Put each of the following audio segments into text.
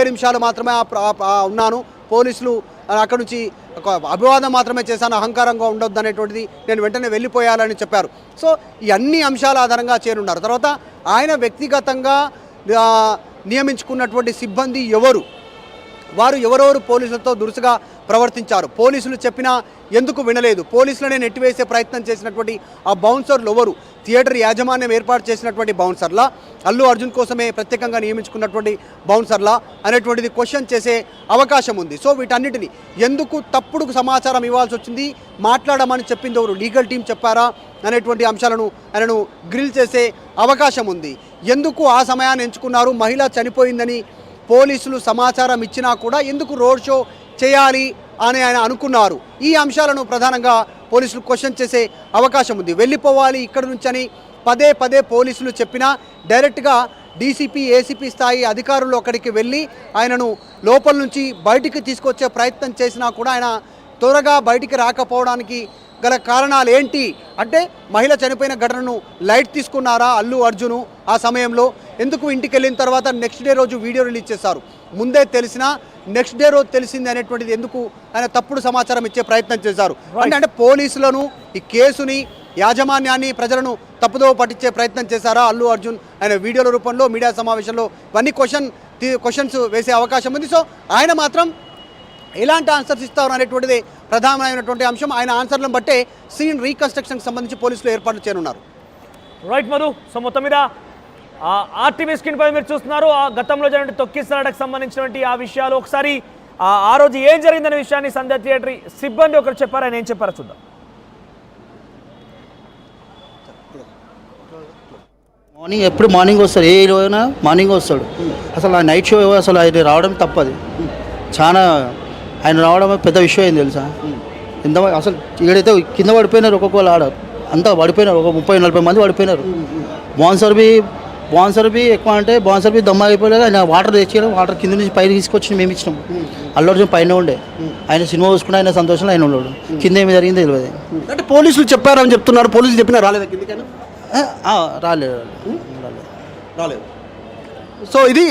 నిమిషాలు మాత్రమే ఉన్నాను. పోలీసులు అక్కడి నుంచి అభివాదం మాత్రమే చేశాను, అహంకారంగా ఉండొద్దు అనేటువంటిది, నేను వెంటనే వెళ్ళిపోయాలని చెప్పారు. సో ఈ అన్ని అంశాల ఆధారంగా చేరున్నారు. తర్వాత ఆయన వ్యక్తిగతంగా నియమించుకున్నటువంటి సిబ్బంది వారు ఎవరెవరు పోలీసులతో దురుసుగా ప్రవర్తించారు, పోలీసులు చెప్పినా ఎందుకు వినలేదు, పోలీసులనే నెట్టివేసే ప్రయత్నం చేసినటువంటి ఆ బౌన్సర్లు ఎవరు, థియేటర్ యాజమాన్యం ఏర్పాటు చేసినటువంటి బౌన్సర్లా, అల్లు అర్జున్ కోసమే ప్రత్యేకంగా నియమించుకున్నటువంటి బౌన్సర్లా అనేటువంటిది క్వశ్చన్ చేసే అవకాశం ఉంది. సో వీటన్నిటిని ఎందుకు తప్పుడు సమాచారం ఇవ్వాల్సి వచ్చింది, మాట్లాడమని చెప్పింది ఎవరు, లీగల్ టీం చెప్పారా అనేటువంటి అంశాలను ఆయనను గ్రిల్ చేసే అవకాశం ఉంది. ఎందుకు ఆ సమయాన్ని ఎంచుకున్నారు, మహిళ చనిపోయిందని పోలీసులు సమాచారం ఇచ్చినా కూడా ఎందుకు రోడ్ షో చేయాలి అని ఆయన అనుకున్నారు. ఈ అంశాలను ప్రధానంగా పోలీసులు క్వశ్చన్ చేసే అవకాశం ఉంది. వెళ్ళిపోవాలి ఇక్కడ నుంచి అని పదే పదే పోలీసులు చెప్పినా డైరెక్ట్గా డీసీపీ ఏసీపీ స్థాయి అధికారులు అక్కడికి వెళ్ళి ఆయనను లోపల నుంచి బయటికి తీసుకొచ్చే ప్రయత్నం చేసినా కూడా ఆయన త్వరగా బయటికి రాకపోవడానికి గల కారణాలు ఏంటి అంటే, మహిళ చనిపోయిన ఘటనను లైట్ తీసుకున్నారా అల్లు అర్జును ఆ సమయంలో, ఎందుకు ఇంటికి వెళ్ళిన తర్వాత నెక్స్ట్ డే రోజు వీడియో రిలీజ్ చేశారు, ముందే తెలిసినా నెక్స్ట్ డే రోజు తెలిసింది అనేటువంటిది ఎందుకు ఆయన తప్పుడు సమాచారం ఇచ్చే ప్రయత్నం చేశారు అంటే పోలీసులను, ఈ కేసుని, యాజమాన్యాన్ని, ప్రజలను తప్పుదోవ పట్టించే ప్రయత్నం చేశారా అల్లు అర్జున్ ఆయన వీడియోల రూపంలో మీడియా సమావేశంలో ఇవన్నీ క్వశ్చన్స్ వేసే అవకాశం ఉంది. సో ఆయన మాత్రం ఎలాంటి ఆన్సర్స్ ఇస్తారు అనేటువంటిది ప్రధానమైనటువంటి అంశం. ఆయన ఆన్సర్లను బట్టే సీన్ రీకన్స్ట్రక్షన్కి సంబంధించి పోలీసులు ఏర్పాట్లు చేయనున్నారు. రైట్ మధు, సో మొత్తం మీద ఆర్టీవీ స్క్రీన్ పై మీరు చూస్తున్నారు ఆ గతంలో జరిగిన తొక్కిసలాటకు సంబంధించినటువంటి ఆ విషయాలు. ఒకసారి ఆ రోజు ఏం జరిగిందనే విషయాన్ని సంధ్య థియేటర్ సిబ్బంది ఒకరు చెప్పారు, ఆయన ఏం చెప్పారో చూద్దాం. మార్నింగ్ వస్తాడు, ఏ రోజైనా మార్నింగ్ వస్తాడు. అసలు ఆ నైట్ షో అసలు ఆయన రావడం తప్పది, చాలా ఆయన రావడం పెద్ద విషయం అయింది తెలుసా. ఎంత అసలు ఏడైతే కింద పడిపోయినారు, ఒక్కొక్కరు ఆడ అంతా పడిపోయినారు, ఒక 30-40 మంది పడిపోయినారు. బాన్సర్ బి ఎక్కువ అంటే బాన్సర్ బి దమ్మ అయిపోయలేదు. ఆయన వాటర్ తెచ్చారు, వాటర్ కింద నుంచి పైకి తీసుకొచ్చి మేము ఇచ్చినాం. అల్లు అర్జున్ పైన ఉండే, ఆయన సినిమా చూసుకుంటే ఆయన సంతోషంలో ఆయన ఉన్నాడు, కింద ఏమి జరిగిందో తెలియదు. అంటే పోలీసులు చెప్పారని చెప్తున్నారు, పోలీసులు చెప్పినా రాలేదు కిందకైనా రాలేదు. సో ఇది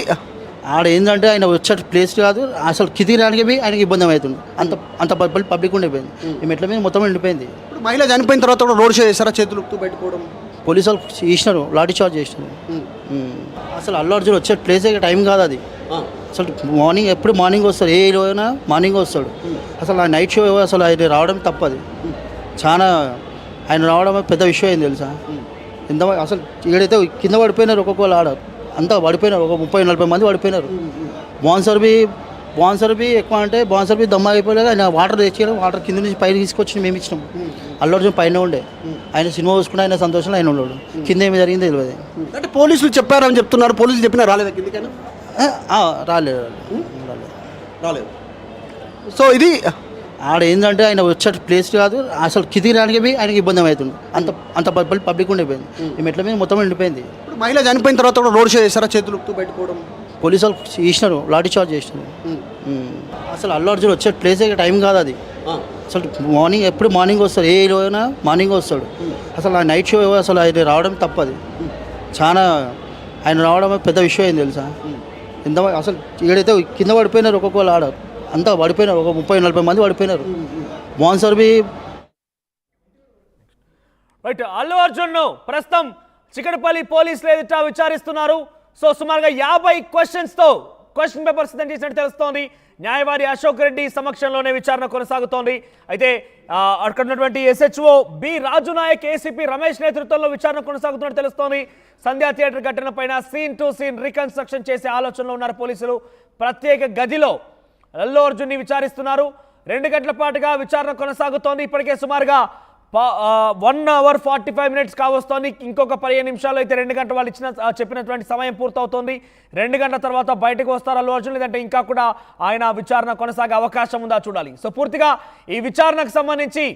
ఆడ ఏంటంటే ఆయన వచ్చే ప్లేస్ కాదు, అసలు కిదిరానికి ఆయనకి ఇబ్బంది అవుతుంది. అంత పబ్లిక్ ఉండిపోయింది, ఈ మెట్ల మీద మొత్తం ఉండిపోయింది. ఇప్పుడు మహిళ చనిపోయిన తర్వాత కూడా రోడ్ షో చేస్తారా, చేతులు పెట్టుకోవడం, పోలీసు వాళ్ళు చేసినారు, లాఠీ చార్జ్ చేసినారు. అసలు అల్లు అర్జున్ వచ్చే ప్లేస్ టైం కాదు అది. అసలు మార్నింగ్ వస్తాడు, ఏ రోజైనా మార్నింగ్ వస్తాడు. అసలు ఆ నైట్ షో అసలు ఆయన రావడం తప్పది, చాలా ఆయన రావడం పెద్ద విషయం అయింది తెలుసా. ఎంత అసలు ఏడైతే కింద పడిపోయినారు, ఒక్కొక్కరు ఆడ అంతా పడిపోయినారు, ఒక 30-40 మంది పడిపోయినారు. బాన్సర్ బి ఎక్కువ అంటే బాన్సర్ బి దమ్మ అయిపోయలేదు. ఆయన వాటర్ తెచ్చారు, వాటర్ కింద నుంచి పైకి తీసుకొచ్చి మేము ఇచ్చినాం. అల్లు అర్జున్ పైన ఉండే, ఆయన సినిమా చూసుకుంటే ఆయన సంతోషంలో ఆయన ఉన్నాడు, కింద ఏమి జరిగిందో తెలియదు. అంటే పోలీసులు చెప్పారని చెప్తున్నారు, పోలీసులు చెప్పినా రాలేదు కిందకైనా రాలేదు. సో ఇది ఆడ ఏంటంటే ఆయన వచ్చే ప్లేస్ కాదు, అసలు కిదిరానికి ఆయనకి ఇబ్బంది అవుతుంది. అంత పబ్లిక్ ఉండిపోయింది, ఈ మెట్ల మీద మొత్తం ఉండిపోయింది. ఇప్పుడు మహిళ చనిపోయిన తర్వాత కూడా రోడ్ షో చేస్తారా, చేతులు పెట్టుకోవడం, పోలీసు వాళ్ళు చేసినారు, లాఠీ చార్జ్ చేసినారు. అసలు అల్లు అర్జున్ వచ్చే ప్లేస్ టైం కాదు అది. అసలు మార్నింగ్ వస్తాడు, ఏ రోజైనా మార్నింగ్ వస్తాడు. అసలు ఆ నైట్ షో అసలు ఆయన రావడం తప్పది, చాలా ఆయన రావడం పెద్ద విషయం అయింది తెలుసా. ఎంత అసలు ఏడైతే కింద పడిపోయినారు, ఒక్కొక్కరు ఆడ అంతా పడిపోయినారు, ఒక 30-40 మంది పడిపోయినారు. బాన్సర్ బి రైట్, అల్లు అర్జున్ను ప్రస్తుతం చికటపల్లి పోలీసులు ఎదుట విచారిస్తున్నారు. సో సుమారుగా 50 క్వశ్చన్ పేపర్స్ సిద్ధం చేసినట్టు తెలుస్తోంది. న్యాయవాది అశోక్ రెడ్డి సమక్షంలోనే విచారణ కొనసాగుతోంది. అయితే అక్కడ ఉన్నటువంటి SHO బి రాజు నాయక్, ఏసీపీ రమేష్ నేతృత్వంలో విచారణ కొనసాగుతున్నట్టు తెలుస్తోంది. సంధ్యా థియేటర్ ఘటన పైన సీన్ టు సీన్ రీకన్స్ట్రక్షన్ చేసే ఆలోచనలో ఉన్నారు పోలీసులు. ప్రత్యేక గదిలో అల్లు అర్జున్ని విచారిస్తున్నారు. 2 గంటల పాటుగా విచారణ కొనసాగుతోంది. ఇప్పటికే సుమారుగా 1 hour 45 minutes కావస్తోంది. ఇంకొక 15 నిమిషాలు అయితే 2 గంటలు వాళ్ళు చెప్పినటువంటి సమయం పూర్తవుతోంది. 2 గంటల తర్వాత బయటకు వస్తారు అల్లు అర్జున్, లేదంటే ఇంకా కూడా ఆయన విచారణ కొనసాగే అవకాశం ఉందా చూడాలి. సో పూర్తిగా ఈ విచారణకు సంబంధించి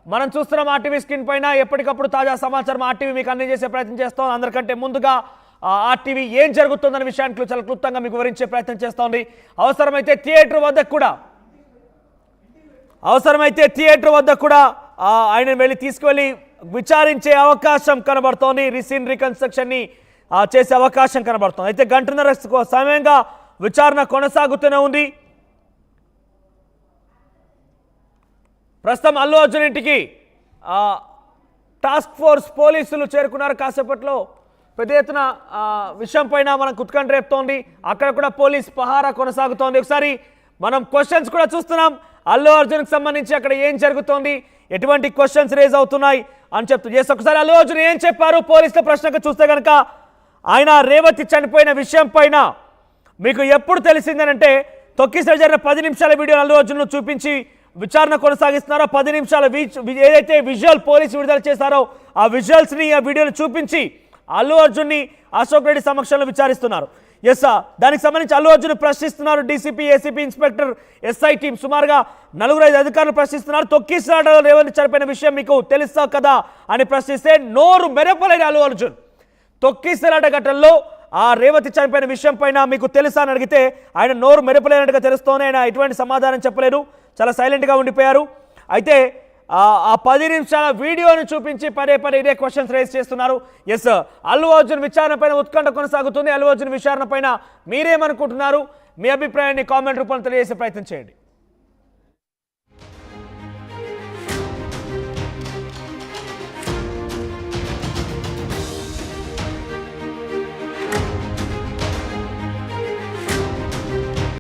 మనం చూస్తున్నాం ఆర్టీవీ స్క్రీన్ పైన ఎప్పటికప్పుడు తాజా సమాచారం ఆర్టీవీ మీకు అందజేసే ప్రయత్నం చేస్తాం. అందరికంటే ముందుగా ఆర్టీవీ ఏం జరుగుతుందనే విషయానికి చాలా క్లుప్తంగా మీకు వివరించే ప్రయత్నం చేస్తోంది. అవసరమైతే థియేటర్ వద్ద కూడా ఆయన వెళ్ళి తీసుకువెళ్ళి విచారించే అవకాశం కనబడుతోంది. సీన్ రీకన్స్ట్రక్షన్ ని చేసే అవకాశం కనబడుతోంది. అయితే 1.5 సమయంగా విచారణ కొనసాగుతూనే ఉంది. ప్రస్తుతం అల్లు అర్జున్ ఇంటికి టాస్క్ ఫోర్స్ పోలీసులు చేరుకున్నారు. కాసేపట్లో పెద్ద ఎత్తున విషయం పైన మనకు ఉత్కంఠ రేపుతోంది. అక్కడ కూడా పోలీస్ పహారా కొనసాగుతోంది. ఒకసారి మనం క్వశ్చన్స్ కూడా చూస్తున్నాం. అల్లు అర్జున్కి సంబంధించి అక్కడ ఏం జరుగుతోంది, ఎటువంటి క్వశ్చన్స్ రేజ్ అవుతున్నాయి అని చెప్తూ చేసి ఒకసారి అల్లు అర్జున్ ఏం చెప్పారు పోలీసుల ప్రశ్నకు చూస్తే కనుక ఆయన రేవతి చనిపోయిన విషయం పైన మీకు ఎప్పుడు తెలిసిందనంటే తొక్కిసల జరిగిన 10 నిమిషాల వీడియో అల్లు అర్జున్ను చూపించి విచారణ కొనసాగిస్తున్నారో 10 నిమిషాల ఏదైతే విజువల్ పోలీసు విడుదల చేశారో ఆ విజువల్స్ని ఆ వీడియోని చూపించి అల్లు అర్జున్ని అశోక్ రెడ్డి సమక్షంలో విచారిస్తున్నారు. ఎస్ దానికి సంబంధించి అల్లు అర్జున్ ప్రశ్నిస్తున్నారు. DCP, ACP, inspector, SI team సుమారుగా 4-5 అధికారులు ప్రశ్నిస్తున్నారు. తొక్కిసలాటలో రేవంత్ చనిపోయిన విషయం మీకు తెలుసా కదా అని ప్రశ్నిస్తే నోరు మెరపలేని అల్లు అర్జున్ తొక్కిసలాట ఘటనలో ఆ రేవతి చనిపోయిన విషయం పైన మీకు తెలుసా అని అడిగితే ఆయన నోరు మెరపలేనట్టుగా తెలుస్తూనే ఆయన ఎటువంటి సమాధానం చెప్పలేరు, చాలా సైలెంట్గా ఉండిపోయారు. అయితే ఆ 10 నిమిషాల వీడియోను చూపించి పదే ఇదే క్వశ్చన్స్ రేస్ చేస్తున్నారు. ఎస్ అల్లు అర్జున్ విచారణ పైన ఉత్కంఠ కొనసాగుతుంది. అల్లు అర్జున్ విచారణ పైన మీరేమనుకుంటున్నారు? మీ అభిప్రాయాన్ని కామెంట్ రూపంలో తెలియజేసే ప్రయత్నం చేయండి.